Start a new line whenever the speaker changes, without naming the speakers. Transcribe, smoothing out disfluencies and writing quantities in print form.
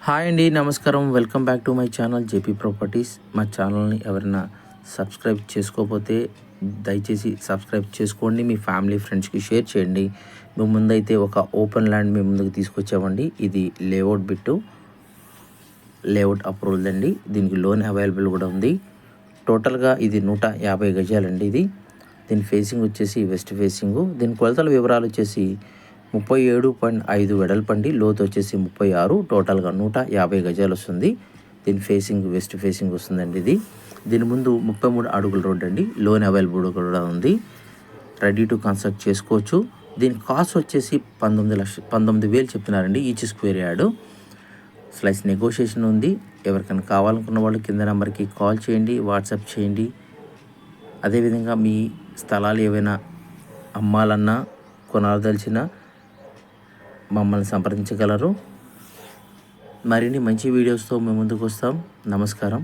Hi అండి, నమస్కారం. Welcome back to my channel JP properties. మా ఛానల్ని ఎవరైనా సబ్స్క్రైబ్ చేసుకోకపోతే దయచేసి సబ్స్క్రైబ్ చేసుకోండి. మీ ఫ్యామిలీ ఫ్రెండ్స్కి షేర్ చేయండి. మేము ముందైతే ఒక ఓపెన్ ల్యాండ్ మీ ముందుకు తీసుకొచ్చామండి. ఇది లేఅవుట్ బిట్టు, లేఅవుట్ అప్రూవల్ అండి. దీనికి లోన్ అవైలబుల్ కూడా ఉంది. టోటల్గా ఇది 150 గజాలండి. దీని ఫేసింగ్ వచ్చేసి వెస్ట్ ఫేసింగు. దీని కొలతల వివరాలు వచ్చేసి 37.5 వెడల్పండి, లోతు వచ్చేసి 36, టోటల్గా 150 గజాలు వస్తుంది. దీని ఫేసింగ్ వెస్ట్ ఫేసింగ్ వస్తుందండి. దీని ముందు 33 అడుగుల రోడ్ అండి. లోన్ అవైలబుల్ కూడా ఉంది. రెడీ టు కన్స్ట్రక్ట్ చేసుకోవచ్చు. దీని కాస్ట్ వచ్చేసి 19,000 చెప్తున్నారండి each square yard. Slice negotiation ఉంది. ఎవరికైనా కావాలనుకున్న వాళ్ళు కింద నెంబర్కి కాల్ చేయండి, వాట్సాప్ చేయండి. అదేవిధంగా మీ స్థలాలు ఏవైనా అమ్మాలన్నా కొనాలదలిచినా మమ్మల్ని సంప్రదించగలరు. మరిన్ని మంచి వీడియోస్తో మేము ముందుకు వస్తాం. నమస్కారం.